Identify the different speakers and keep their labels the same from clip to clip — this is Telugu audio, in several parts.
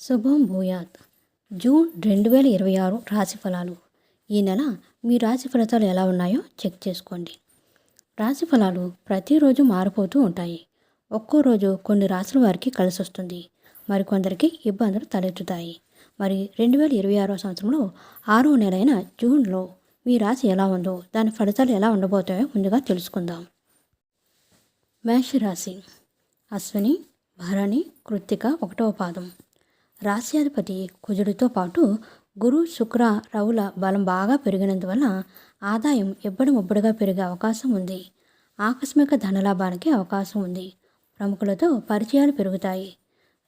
Speaker 1: శుభం భూయాత్. జూన్ 2026 రాశి ఫలాలు. ఈ నెల మీ రాశి ఫలితాలు ఎలా ఉన్నాయో చెక్ చేసుకోండి. రాశి ఫలాలు ప్రతిరోజు మారిపోతూ ఉంటాయి. ఒక్కో రోజు కొన్ని రాశుల వారికి కలిసి వస్తుంది, మరికొందరికి ఇబ్బందులు తలెత్తుతాయి. మరి 2026 సంవత్సరంలో 6వ నెలైన జూన్లో మీ రాశి ఎలా ఉందో, దాని ఫలితాలు ఎలా ఉండబోతాయో ముందుగా తెలుసుకుందాం. మేషరాశి. అశ్విని, భరణి, కృత్తిక 1వ పాదం. రాశ్యాధిపతి కుజుడితో పాటు గురు, శుక్ర, రవుల బలం బాగా పెరిగినందువల్ల ఆదాయం ఇబ్బడి ముబ్బడిగా పెరిగే అవకాశం ఉంది. ఆకస్మిక ధనలాభానికి అవకాశం ఉంది. ప్రముఖులతో పరిచయాలు పెరుగుతాయి.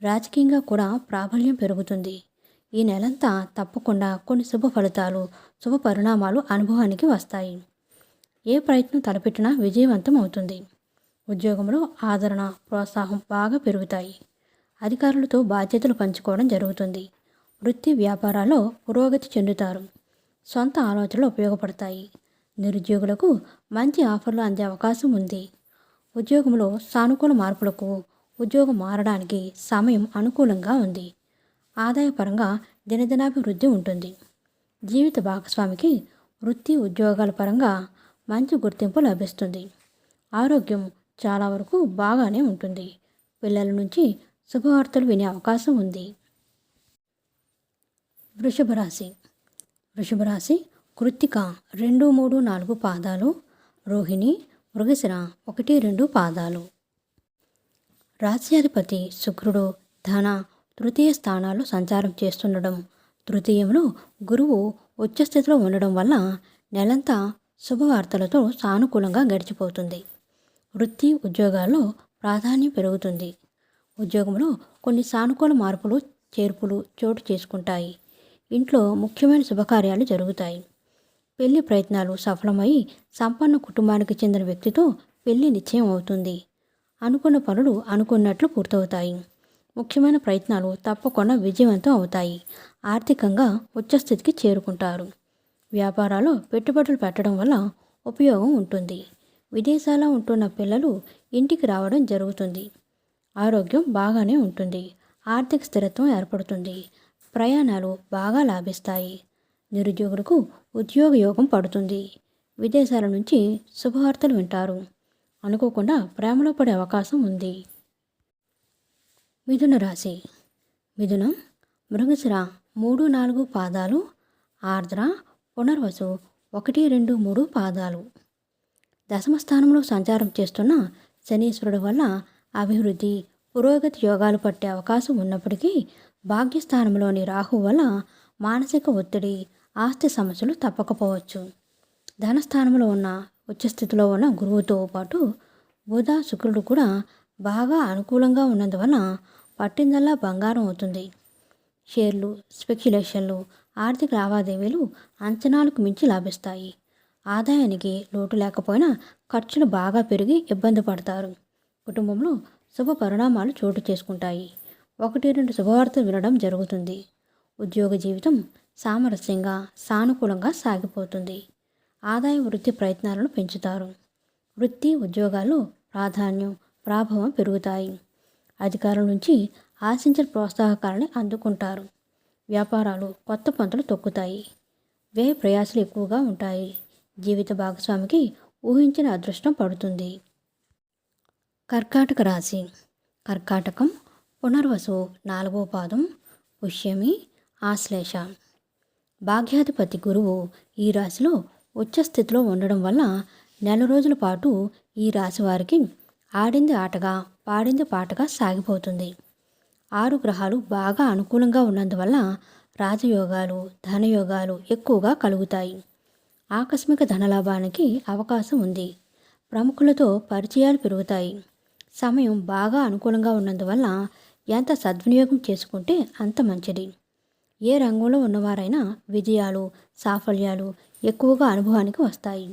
Speaker 1: రాజకీయంగా కూడా ప్రాబల్యం పెరుగుతుంది. ఈ నెలంతా తప్పకుండా కొన్ని శుభ ఫలితాలు, శుభ పరిణామాలు అనుభవానికి వస్తాయి. ఏ ప్రయత్నం తలపెట్టినా విజయవంతం అవుతుంది. ఉద్యోగంలో ఆదరణ, ప్రోత్సాహం బాగా పెరుగుతాయి. అధికారులతో బాధ్యతలు పంచుకోవడం జరుగుతుంది. వృత్తి వ్యాపారాల్లో పురోగతి చెందుతారు. సొంత ఆలోచనలు ఉపయోగపడతాయి. నిరుద్యోగులకు మంచి ఆఫర్లు అందే అవకాశం ఉంది. ఉద్యోగంలో సానుకూల మార్పులకు, ఉద్యోగం మారడానికి సమయం అనుకూలంగా ఉంది. ఆదాయపరంగా దినదినాభివృద్ధి ఉంటుంది. జీవిత భాగస్వామికి వృత్తి ఉద్యోగాల పరంగా మంచి గుర్తింపు లభిస్తుంది. ఆరోగ్యం చాలా వరకు బాగానే ఉంటుంది. పిల్లల నుంచి శుభవార్తలు వినే అవకాశం ఉంది. వృషభ రాశి. వృషభ రాశి కృత్తిక 2, 3, 4 పాదాలు, రోహిణి, మృగశిర 1, 2 పాదాలు. రాశ్యాధిపతి శుక్రుడు ధన, తృతీయ స్థానాల్లో సంచారం చేస్తుండడం, తృతీయంలో గురువు ఉచ్చస్థితిలో ఉండడం వల్ల నెలంతా శుభవార్తలతో సానుకూలంగా గడిచిపోతుంది. వృత్తి ఉద్యోగాల్లో ప్రాధాన్యం పెరుగుతుంది. ఉద్యోగంలో కొన్ని సానుకూల మార్పులు, చేర్పులు చోటు చేసుకుంటాయి. ఇంట్లో ముఖ్యమైన శుభకార్యాలు జరుగుతాయి. పెళ్లి ప్రయత్నాలు సఫలమై సంపన్న కుటుంబానికి చెందిన వ్యక్తితో పెళ్లి నిశ్చయం అవుతుంది. అనుకున్న పనులు అనుకున్నట్లు పూర్తవుతాయి. ముఖ్యమైన ప్రయత్నాలు తప్పకుండా విజయవంతం అవుతాయి. ఆర్థికంగా ఉచ్చస్థితికి చేరుకుంటారు. వ్యాపారాల్లో పెట్టుబడులు పెట్టడం వల్ల ఉపయోగం ఉంటుంది. విదేశాల్లో ఉంటున్న పిల్లలు ఇంటికి రావడం జరుగుతుంది. ఆరోగ్యం బాగానే ఉంటుంది. ఆర్థిక స్థిరత్వం ఏర్పడుతుంది. ప్రయాణాలు బాగా లాభిస్తాయి. నిరుద్యోగులకు ఉద్యోగ యోగం పడుతుంది. విదేశాల నుంచి శుభవార్తలు వింటారు. అనుకోకుండా ప్రేమలో పడే అవకాశం ఉంది. మిథున రాశి. మిథునం మృగశిర 3, 4 పాదాలు, ఆర్ద్ర, పునర్వసు 1, 2, 3 పాదాలు. దశమ స్థానంలో సంచారం చేస్తున్న శనీశ్వరుడు వల్ల అభివృద్ధి, పురోగతి యోగాలు పట్టే అవకాశం ఉన్నప్పటికీ భాగ్యస్థానంలోని రాహు వల్ల మానసిక ఒత్తిడి, ఆస్తి సమస్యలు తప్పకపోవచ్చు. ధనస్థానంలో ఉన్న ఉచ్చస్థితిలో ఉన్న గురువుతో పాటు బుధ, శుక్రుడు కూడా బాగా అనుకూలంగా ఉన్నందువల్ల పట్టిందల్లా బంగారం అవుతుంది. షేర్లు, స్పెక్యులేషన్లు, ఆర్థిక లావాదేవీలు అంచనాలకు మించి లాభిస్తాయి. ఆదాయానికి లోటు లేకపోయినా ఖర్చులు బాగా పెరిగి ఇబ్బంది పడతారు. కుటుంబంలో శుభ పరిణామాలు చోటు చేసుకుంటాయి. 1, 2 శుభవార్తలు వినడం జరుగుతుంది. ఉద్యోగ జీవితం సామరస్యంగా, సానుకూలంగా సాగిపోతుంది. ఆదాయ వృత్తి ప్రయత్నాలను పెంచుతారు. వృత్తి ఉద్యోగాల్లో ప్రాధాన్యం, ప్రాభవం పెరుగుతాయి. అధికారుల నుంచి ఆశించిన ప్రోత్సాహకాలని అందుకుంటారు. వ్యాపారాలు కొత్త పంతులు తొక్కుతాయి. వ్యయ ప్రయాసాలు ఎక్కువగా ఉంటాయి. జీవిత భాగస్వామికి ఊహించిన అదృష్టం పడుతుంది. కర్కాటక రాశి. కర్కాటకం పునర్వసు 4వ పాదం, పుష్యమి, ఆశ్లేష. భాగ్యాధిపతి గురువు ఈ రాశిలో ఉచ్చస్థితిలో ఉండడం వల్ల నెల రోజుల పాటు ఈ రాశి వారికి ఆడింది ఆటగా, పాడింది పాటగా సాగిపోతుంది. 6 గ్రహాలు బాగా అనుకూలంగా ఉన్నందువల్ల రాజయోగాలు, ధనయోగాలు ఎక్కువగా కలుగుతాయి. ఆకస్మిక ధనలాభానికి అవకాశం ఉంది. ప్రముఖులతో పరిచయాలు పెరుగుతాయి. సమయం బాగా అనుకూలంగా ఉన్నందువల్ల ఎంత సద్వినియోగం చేసుకుంటే అంత మంచిది. ఏ రంగంలో ఉన్నవారైనా విజయాలు, సాఫల్యాలు ఎక్కువగా అనుభవానికి వస్తాయి.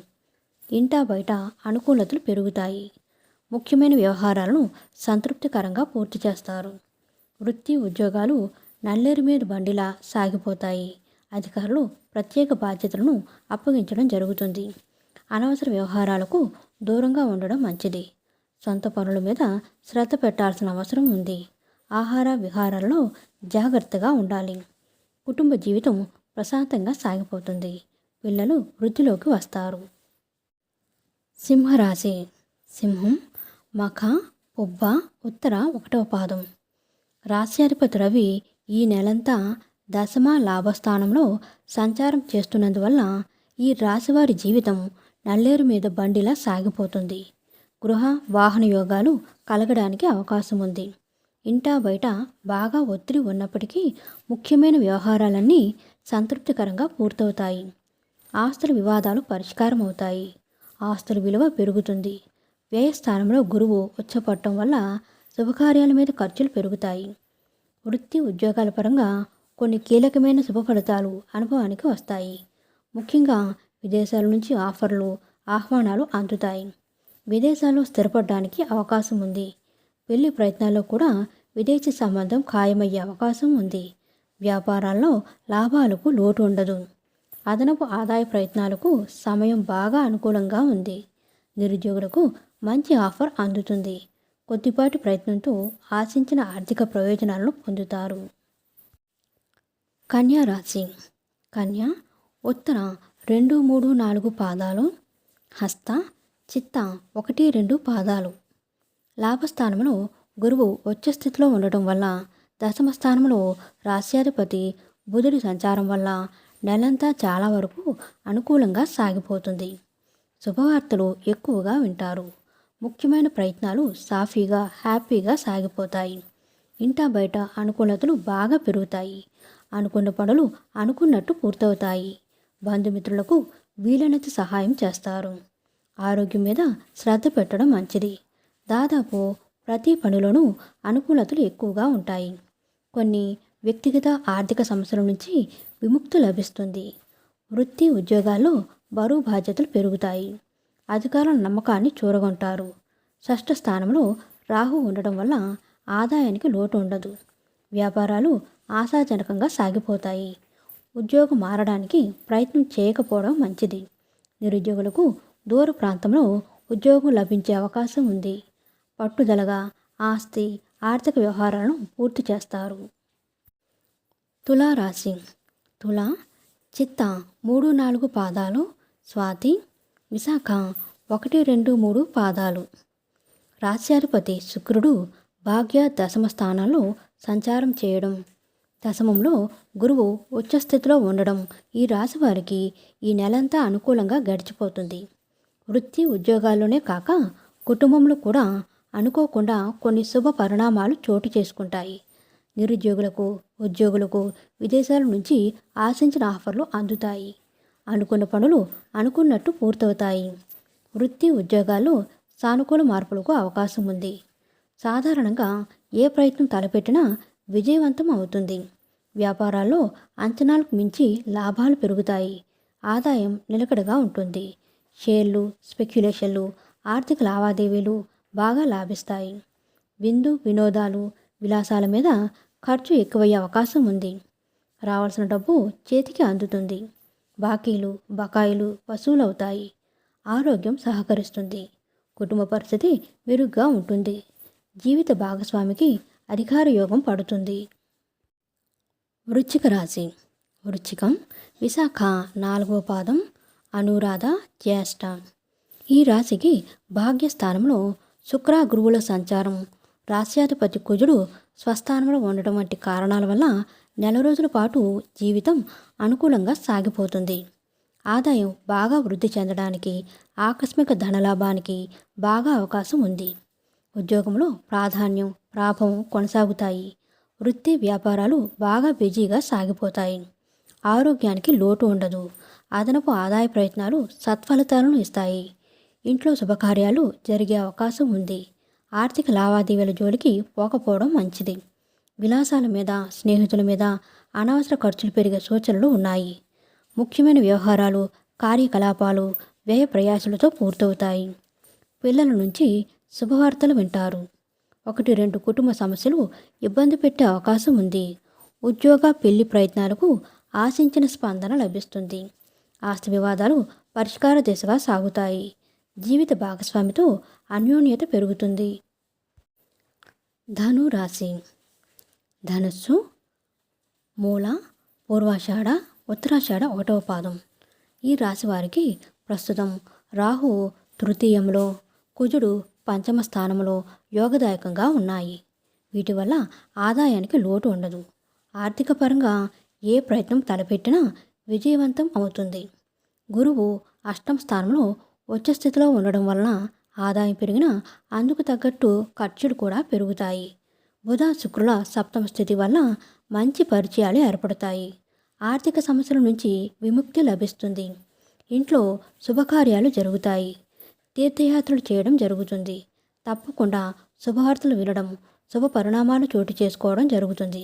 Speaker 1: ఇంటా బయట అనుకూలతలు పెరుగుతాయి. ముఖ్యమైన వ్యవహారాలను సంతృప్తికరంగా పూర్తి చేస్తారు. వృత్తి ఉద్యోగాలు నల్లేరు మీద బండిలా సాగిపోతాయి. అధికారులు ప్రత్యేక బాధ్యతలను అప్పగించడం జరుగుతుంది. అనవసర వ్యవహారాలకు దూరంగా ఉండడం మంచిది. సొంత పనుల మీద శ్రద్ధ పెట్టాల్సిన అవసరం ఉంది. ఆహార విహారాల్లో జాగ్రత్తగా ఉండాలి. కుటుంబ జీవితం ప్రశాంతంగా సాగిపోతుంది. పిల్లలు వృద్ధిలోకి వస్తారు. సింహరాశి. సింహం మఖ, పుబ్బ, ఉత్తర 1వ పాదం. రాశ్యాధిపతి రవి ఈ నెలంతా దశమ లాభస్థానంలో సంచారం చేస్తున్నందువల్ల ఈ రాశివారి జీవితం నల్లేరు మీద బండిలా సాగిపోతుంది. గృహ వాహన యోగాలు కలగడానికి అవకాశం ఉంది. ఇంటా బయట బాగా ఒత్తిడి ఉన్నప్పటికీ ముఖ్యమైన వ్యవహారాలన్నీ సంతృప్తికరంగా పూర్తవుతాయి. ఆస్తుల వివాదాలు పరిష్కారం అవుతాయి. ఆస్తుల విలువ పెరుగుతుంది. వ్యయస్థానంలో గురువు ఉచ్చపడటం వల్ల శుభకార్యాల మీద ఖర్చులు పెరుగుతాయి. వృత్తి ఉద్యోగాల పరంగా కొన్ని కీలకమైన శుభ ఫలితాలు అనుభవానికి వస్తాయి. ముఖ్యంగా విదేశాల నుంచి ఆఫర్లు, ఆహ్వానాలు అందుతాయి. విదేశాల్లో స్థిరపడడానికి అవకాశం ఉంది. పెళ్లి ప్రయత్నాల్లో కూడా విదేశీ సంబంధం ఖాయమయ్యే అవకాశం ఉంది. వ్యాపారాల్లో లాభాలకు లోటు ఉండదు. అదనపు ఆదాయ ప్రయత్నాలకు సమయం బాగా అనుకూలంగా ఉంది. నిరుద్యోగులకు మంచి ఆఫర్ అందుతుంది. కొద్దిపాటి ప్రయత్నంతో ఆశించిన ఆర్థిక ప్రయోజనాలను పొందుతారు. కన్యా రాశి. కన్య ఉత్తర 2, 3, 4 పాదాలు, హస్త, చిత్త 1, 2 పాదాలు. లాభస్థానంలో గురువు ఉచ్చస్థితిలో ఉండటం వల్ల, దశమ స్థానంలో రాశ్యాధిపతి బుధుడి సంచారం వల్ల నెలంతా చాలా వరకు అనుకూలంగా సాగిపోతుంది. శుభవార్తలు ఎక్కువగా వింటారు. ముఖ్యమైన ప్రయత్నాలు సాఫీగా, హ్యాపీగా సాగిపోతాయి. ఇంటా బయట అనుకూలతలు బాగా పెరుగుతాయి. అనుకున్న పనులు అనుకున్నట్టు పూర్తవుతాయి. బంధుమిత్రులకు వీలైనంత సహాయం చేస్తారు. ఆరోగ్యం మీద శ్రద్ధ పెట్టడం మంచిది. దాదాపు ప్రతి పనిలోనూ అనుకూలతలు ఎక్కువగా ఉంటాయి. కొన్ని వ్యక్తిగత ఆర్థిక సమస్యల నుంచి విముక్తి లభిస్తుంది. వృత్తి ఉద్యోగాల్లో బరువు బాధ్యతలు పెరుగుతాయి. అధికారుల నమ్మకాన్ని చూరగొంటారు. షష్ఠ స్థానంలో రాహు ఉండడం వల్ల ఆదాయానికి లోటు ఉండదు. వ్యాపారాలు ఆశాజనకంగా సాగిపోతాయి. ఉద్యోగం మారడానికి ప్రయత్నం చేయకపోవడం మంచిది. నిరుద్యోగులకు దూర ప్రాంతంలో ఉద్యోగం లభించే అవకాశం ఉంది. పట్టుదలగా ఆస్తి, ఆర్థిక వ్యవహారాలను పూర్తి చేస్తారు. తులారాశి. తుల చిత్త 3, 4 పాదాలు, స్వాతి, విశాఖ 1, 2, 3 పాదాలు. రాశ్యాధిపతి శుక్రుడు భాగ్య దశమ స్థానాల్లో సంచారం చేయడం, దశమంలో గురువు ఉచ్చస్థితిలో ఉండడం ఈ రాశి వారికి ఈ నెలంతా అనుకూలంగా గడిచిపోతుంది. వృత్తి ఉద్యోగాల్లోనే కాక కుటుంబంలో కూడా అనుకోకుండా కొన్ని శుభ పరిణామాలు చోటు చేసుకుంటాయి. నిరుద్యోగులకు, ఉద్యోగులకు విదేశాల నుంచి ఆశించిన ఆఫర్లు అందుతాయి. అనుకున్న పనులు అనుకున్నట్టు పూర్తవుతాయి. వృత్తి ఉద్యోగాల్లో సానుకూల మార్పులకు అవకాశం ఉంది. సాధారణంగా ఏ ప్రయత్నం తలపెట్టినా విజయవంతం అవుతుంది. వ్యాపారాల్లో అంచనాలకు మించి లాభాలు పెరుగుతాయి. ఆదాయం నిలకడగా ఉంటుంది. షేర్లు, స్పెక్యులేషన్లు, ఆర్థిక లావాదేవీలు బాగా లాభిస్తాయి. వినోదాలు, విలాసాల మీద ఖర్చు ఎక్కువయ్యే అవకాశం ఉంది. రావాల్సిన డబ్బు చేతికి అందుతుంది. బాకీలు, బకాయిలు వసూలవుతాయి. ఆరోగ్యం సహకరిస్తుంది. కుటుంబ పరిస్థితి మెరుగ్గా ఉంటుంది. జీవిత భాగస్వామికి అధికార యోగం పడుతుంది. వృశ్చిక రాశి. వృశ్చికం విశాఖ 4వ పాదం, అనురాధ, జ్యేష్ఠ. ఈ రాశికి భాగ్యస్థానంలో శుక్ర గురువుల సంచారం, రాశ్యాధిపతి కుజుడు స్వస్థానంలో ఉండటం వంటి కారణాల వల్ల నెల రోజుల పాటు జీవితం అనుకూలంగా సాగిపోతుంది. ఆదాయం బాగా వృద్ధి చెందడానికి, ఆకస్మిక ధనలాభానికి బాగా అవకాశం ఉంది. ఉద్యోగంలో ప్రాధాన్యం, ప్రాభవం కొనసాగుతాయి. వృత్తి వ్యాపారాలు బాగా బిజీగా సాగిపోతాయి. ఆరోగ్యానికి లోటు ఉండదు. అదనపు ఆదాయ ప్రయత్నాలు సత్ఫలితాలను ఇస్తాయి. ఇంట్లో శుభకార్యాలు జరిగే అవకాశం ఉంది. ఆర్థిక లావాదేవీల జోలికి పోకపోవడం మంచిది. విలాసాల మీద, స్నేహితుల మీద అనవసర ఖర్చులు పెరిగే సూచనలు ఉన్నాయి. ముఖ్యమైన వ్యవహారాలు, కార్యకలాపాలు వ్యయ ప్రయాసలతో పూర్తవుతాయి. పిల్లల నుంచి శుభవార్తలు వింటారు. 1, 2 కుటుంబ సమస్యలు ఇబ్బంది పెట్టే అవకాశం ఉంది. ఉద్యోగ, పెళ్లి ప్రయత్నాలకు ఆశించిన స్పందన లభిస్తుంది. ఆస్తి వివాదాలు పరిష్కార దిశగా సాగుతాయి. జీవిత భాగస్వామితో అన్యోన్యత పెరుగుతుంది. ధను రాశి. ధనుస్సు, మూల, పూర్వాషాఢ, ఉత్తరాషాఢ 1వ పాదం. ఈ రాశి వారికి ప్రస్తుతం రాహు తృతీయంలో, కుజుడు పంచమ స్థానంలో యోగదాయకంగా ఉన్నాయి. వీటి వల్ల ఆదాయానికి లోటు ఉండదు. ఆర్థిక పరంగా ఏ ప్రయత్నం తలపెట్టినా విజయవంతం అవుతుంది. గురువు అష్టమ స్థానంలో ఉచ్చ స్థితిలో ఉండడం వలన ఆదాయం పెరిగినా అందుకు తగ్గట్టు ఖర్చులు కూడా పెరుగుతాయి. బుధ శుక్రుల సప్తమ స్థితి వల్ల మంచి పరిచయాలు ఏర్పడతాయి. ఆర్థిక సమస్యల నుంచి విముక్తి లభిస్తుంది. ఇంట్లో శుభకార్యాలు జరుగుతాయి. తీర్థయాత్రలు చేయడం జరుగుతుంది. తప్పకుండా శుభవార్తలు వినడం, శుభ పరిణామాలు చోటు చేసుకోవడం జరుగుతుంది.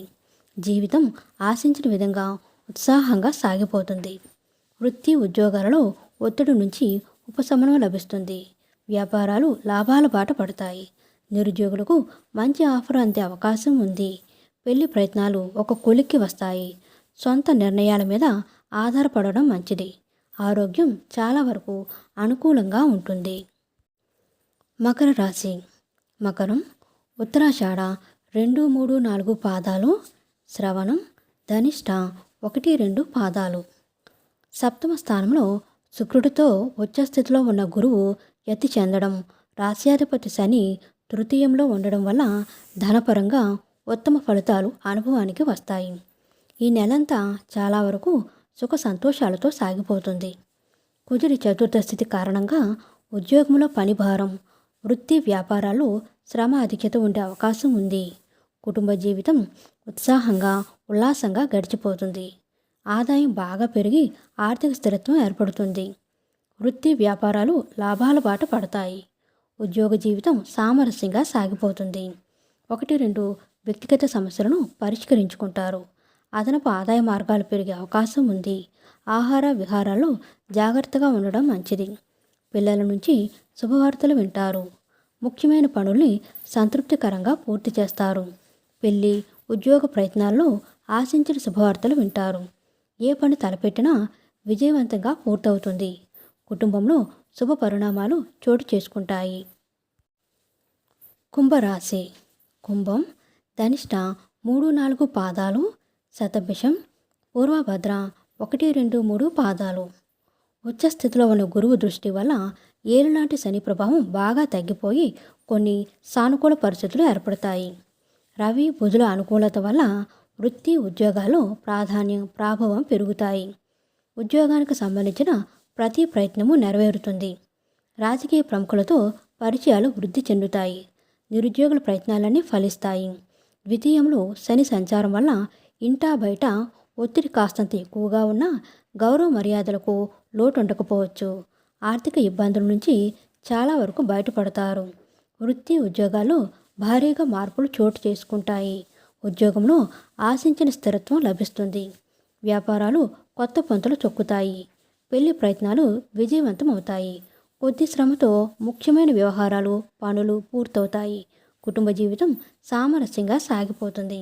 Speaker 1: జీవితం ఆశించిన విధంగా ఉత్సాహంగా సాగిపోతుంది. వృత్తి ఉద్యోగాలలో ఒత్తిడి నుంచి ఉపశమనం లభిస్తుంది. వ్యాపారాలు లాభాల బాట పడతాయి. నిరుద్యోగులకు మంచి ఆఫర్ అందే అవకాశం ఉంది. పెళ్లి ప్రయత్నాలు ఒక కొలిక్కి వస్తాయి. సొంత నిర్ణయాల మీద ఆధారపడడం మంచిది. ఆరోగ్యం చాలా వరకు అనుకూలంగా ఉంటుంది. మకర రాశి. మకరం ఉత్తరాషాఢ 2, 3, 4 పాదాలు, శ్రవణం, ధనిష్ట 1, 2 పాదాలు. సప్తమ స్థానంలో శుక్రుడితో ఉచ్చస్థితిలో ఉన్న గురువు యతి చెందడం, రాశ్యాధిపతి శని తృతీయంలో ఉండడం వల్ల ధనపరంగా ఉత్తమ ఫలితాలు అనుభవానికి వస్తాయి. ఈ నెలంతా చాలా వరకు సుఖ సంతోషాలతో సాగిపోతుంది. కుజుడి చతుర్థ స్థితి కారణంగా ఉద్యోగంలో పని భారం, వృత్తి వ్యాపారాల్లో శ్రమ అధిక్యత ఉండే అవకాశం ఉంది. కుటుంబ జీవితం ఉత్సాహంగా ఉల్లాసంగా గడిచిపోతుంది. ఆదాయం బాగా పెరిగి ఆర్థిక స్థిరత్వం ఏర్పడుతుంది. వృత్తి వ్యాపారాలు లాభాల బాట పడతాయి. ఉద్యోగ జీవితం సామరస్యంగా సాగిపోతుంది. 1, 2 వ్యక్తిగత సమస్యలను పరిష్కరించుకుంటారు. అదనపు ఆదాయ మార్గాలు పెరిగే అవకాశం ఉంది. ఆహార విహారాల్లో జాగ్రత్తగా ఉండడం మంచిది. పిల్లల నుంచి శుభవార్తలు వింటారు. ముఖ్యమైన పనుల్ని సంతృప్తికరంగా పూర్తి చేస్తారు. పెళ్లి, ఉద్యోగ ప్రయత్నాల్లో ఆశించిన శుభవార్తలు వింటారు. ఏ పని తలపెట్టినా విజయవంతంగా పూర్తవుతుంది. కుటుంబంలో శుభ పరిణామాలు చోటు చేసుకుంటాయి. కుంభరాశి. కుంభం ధనిష్ట 3, 4 పాదాలు, శతభిషం, పూర్వభద్ర 1, 2, 3 పాదాలు. ఉచ్చస్థితిలో ఉన్న గురువు దృష్టి వల్ల ఏలినాటి శని ప్రభావం బాగా తగ్గిపోయి కొన్ని సానుకూల పరిస్థితులు ఏర్పడతాయి. రవి బుధుల అనుకూలత వల్ల వృత్తి ఉద్యోగాల్లో ప్రాభావం పెరుగుతాయి. ఉద్యోగానికి సంబంధించిన ప్రతి ప్రయత్నము నెరవేరుతుంది. రాజకీయ ప్రముఖులతో పరిచయాలు వృద్ధి చెందుతాయి. నిరుద్యోగుల ప్రయత్నాలన్నీ ఫలిస్తాయి. ద్వితీయంలో శని సంచారం వల్ల ఇంటా బయట ఒత్తిడి కాస్తంత ఎక్కువగా ఉన్నా గౌరవ మర్యాదలకు లోటు ఉండకపోవచ్చు. ఆర్థిక ఇబ్బందుల నుంచి చాలా వరకు బయటపడతారు. వృత్తి ఉద్యోగాల్లో భారీగా మార్పులు చోటు చేసుకుంటాయి. ఉద్యోగంలో ఆశించిన స్థిరత్వం లభిస్తుంది. వ్యాపారాలు కొత్త పొంతలు చొక్కుతాయి. పెళ్లి ప్రయత్నాలు విజయవంతం అవుతాయి. కొద్ది శ్రమతో ముఖ్యమైన వ్యవహారాలు, పనులు పూర్తవుతాయి. కుటుంబ జీవితం సామరస్యంగా సాగిపోతుంది.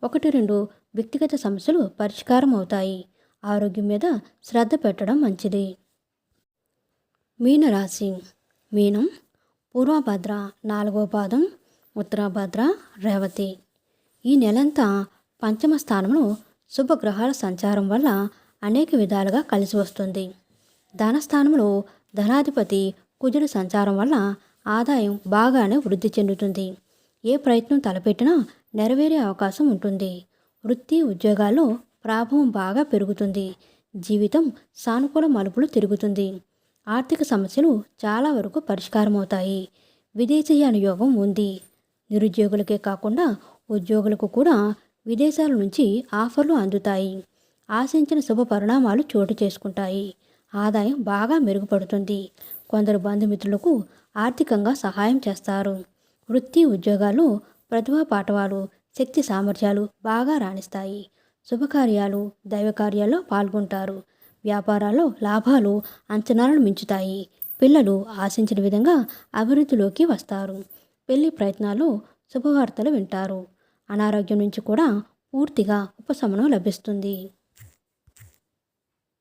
Speaker 1: 1, 2 వ్యక్తిగత సమస్యలు పరిష్కారం అవుతాయి. ఆరోగ్యం మీద శ్రద్ధ పెట్టడం మంచిది. మీనరాశి. మీనం పూర్వభద్ర 4వ పాదం, ఉత్తరాభద్ర, రేవతి. ఈ నెలంతా పంచమ స్థానంలో శుభగ్రహాల సంచారం వల్ల అనేక విధాలుగా కలిసి వస్తుంది. ధనస్థానంలో ధనాధిపతి కుజుడి సంచారం వల్ల ఆదాయం బాగానే వృద్ధి చెందుతుంది. ఏ ప్రయత్నం తలపెట్టినా నెరవేరే అవకాశం ఉంటుంది. వృత్తి ఉద్యోగాల్లో ప్రాభవం బాగా పెరుగుతుంది. జీవితం సానుకూల మలుపులు తిరుగుతుంది. ఆర్థిక సమస్యలు చాలా వరకు పరిష్కారమవుతాయి. విదేశీయాన యోగం ఉంది. నిరుద్యోగులకే కాకుండా ఉద్యోగులకు కూడా విదేశాల నుంచి ఆఫర్లు అందుతాయి. ఆశించిన శుభ పరిణామాలు చోటు చేసుకుంటాయి. ఆదాయం బాగా మెరుగుపడుతుంది. కొందరు బంధుమిత్రులకు ఆర్థికంగా సహాయం చేస్తారు. వృత్తి ఉద్యోగాలు ప్రతిభా పాఠవాలు, శక్తి సామర్థ్యాలు బాగా రాణిస్తాయి. శుభకార్యాలు, దైవ కార్యాల్లో పాల్గొంటారు. వ్యాపారాల్లో లాభాలు అంచనాలను మించుతాయి. పిల్లలు ఆశించిన విధంగా అభివృద్ధిలోకి వస్తారు. పెళ్లి ప్రయత్నాలు శుభవార్తలు వింటారు. అనారోగ్యం నుంచి కూడా పూర్తిగా ఉపశమనం లభిస్తుంది.